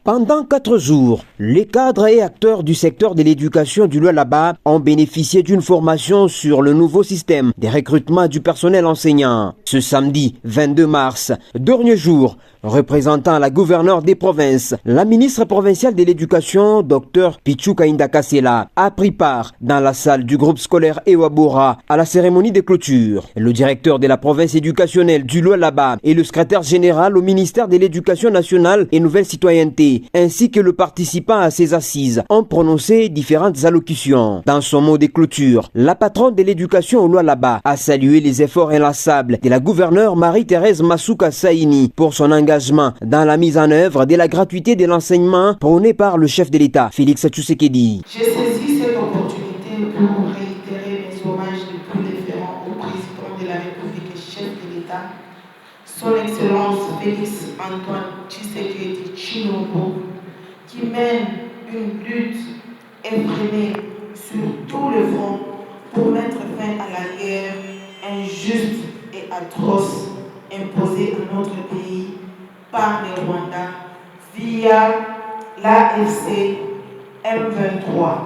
Pendant 4 jours, les cadres et acteurs du secteur de l'éducation du Lualaba ont bénéficié d'une formation sur le nouveau système de recrutement du personnel enseignant. Ce samedi 22 mars, dernier jour, représentant la gouverneure des provinces, la ministre provinciale de l'éducation, Dr Pichu Kainda Kasela, a pris part dans la salle du groupe scolaire Ewabora à la cérémonie de clôture. Le directeur de la province éducationnelle du Lualaba et le secrétaire général au ministère de l'Éducation nationale et Nouvelle Citoyenneté, ainsi que le participant à ces assises, ont prononcé différentes allocutions. Dans son mot de clôture, la patronne de l'éducation au Lualaba a salué les efforts inlassables de la gouverneure Marie-Thérèse Masuka Saini pour son engagement dans la mise en œuvre de la gratuité de l'enseignement prônée par le chef de l'État, Félix Tshisekedi. J'ai saisi cette opportunité pour réitérer mes hommages les plus déférents au président de la République et chef de l'État, son Excellence Félix Antoine Tshisekedi Tshilombo, qui mène une lutte effrénée sur tout le front pour mettre fin à la guerre injuste et atroce imposée à notre pays par les Rwandais via l'AFC M23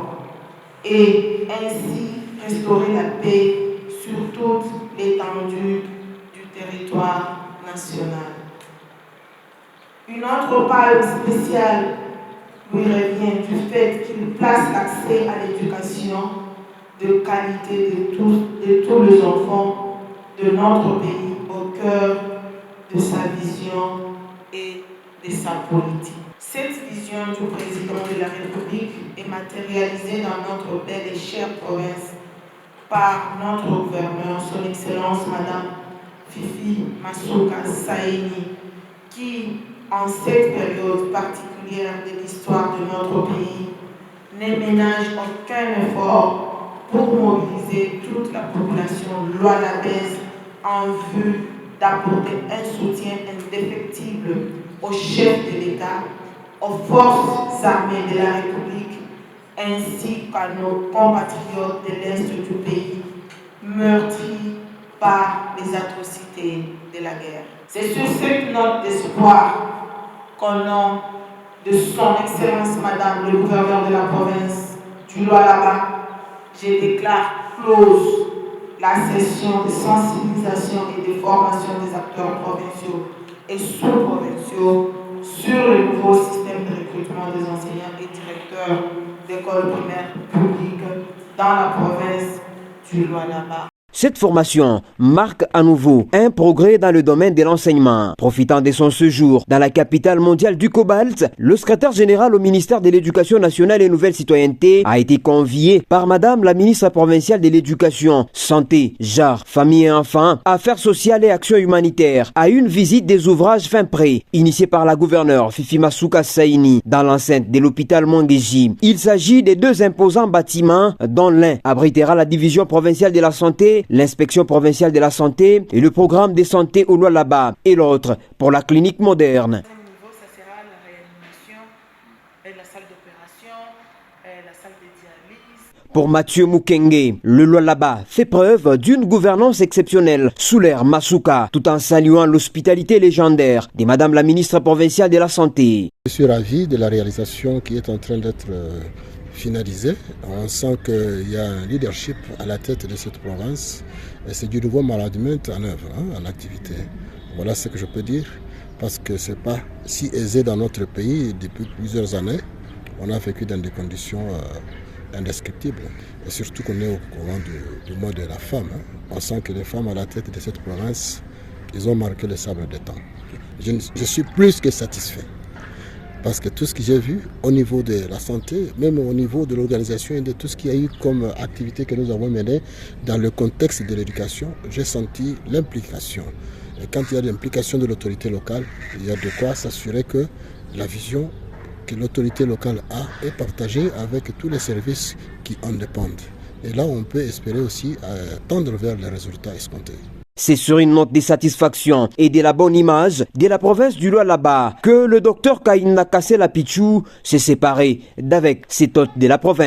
et ainsi restaurer la paix sur toute l'étendue du territoire national. Une autre palme spéciale lui revient du fait qu'il place l'accès à l'éducation de qualité de tous les enfants de notre pays au cœur de sa vision et de sa politique. Cette vision du président de la République est matérialisée dans notre belle et chère province par notre gouverneur, son Excellence Madame Fifi Masuka Saini, qui, en cette période particulière de l'histoire de notre pays, ne ménage aucun effort pour mobiliser toute la population lualabaise en vue d'apporter un soutien indéfectible au chef de l'État, aux forces armées de la République, ainsi qu'à nos compatriotes de l'Est du pays, meurtris par les atrocités de la guerre. C'est sur cette note d'espoir qu'au nom de son Excellence Madame le gouverneur de la province du Lualaba, je déclare close la session de sensibilisation et de formation des acteurs provinciaux et sous-provinciaux sur le nouveau système de recrutement des enseignants et directeurs d'écoles primaires publiques dans la province du Lualaba. Cette formation marque à nouveau un progrès dans le domaine de l'enseignement. Profitant de son séjour dans la capitale mondiale du cobalt, le secrétaire général au ministère de l'Éducation nationale et Nouvelle Citoyenneté a été convié par Madame la ministre provinciale de l'Éducation, Santé, Genre, Famille et Enfants, Affaires sociales et Actions humanitaires à une visite des ouvrages fin prêts, initiés par la gouverneure Fifi Masuka Saini dans l'enceinte de l'hôpital Mongeji. Il s'agit de 2 imposants bâtiments dont l'un abritera la division provinciale de la santé, l'inspection provinciale de la santé et le programme de santé au Lualaba, et l'autre pour la clinique moderne. Ça sera la réanimation, la salle d'opération, la salle de dialyse. Pour Mathieu Mukenge, le Lualaba fait preuve d'une gouvernance exceptionnelle sous l'ère Masuka, tout en saluant l'hospitalité légendaire de Madame la ministre provinciale de la Santé. Je suis ravi de la réalisation qui est en train d'être finalisé. On sent qu'il y a un leadership à la tête de cette province et c'est du nouveau management en œuvre, en activité. Voilà ce que je peux dire, parce que ce n'est pas si aisé dans notre pays depuis plusieurs années. On a vécu dans des conditions indescriptibles et surtout qu'on est au courant du mot de la femme. On sent que les femmes à la tête de cette province, ils ont marqué le sabre des temps. Je suis plus que satisfait. Parce que tout ce que j'ai vu au niveau de la santé, même au niveau de l'organisation et de tout ce qu'il y a eu comme activité que nous avons menée dans le contexte de l'éducation, j'ai senti l'implication. Et quand il y a l'implication de l'autorité locale, il y a de quoi s'assurer que la vision que l'autorité locale a est partagée avec tous les services qui en dépendent. Et là, on peut espérer aussi tendre vers les résultats escomptés. C'est sur une note de satisfaction et de la bonne image de la province du Lualaba que le docteur Kainda Kasela Pichu s'est séparé d'avec ses hôtes de la province.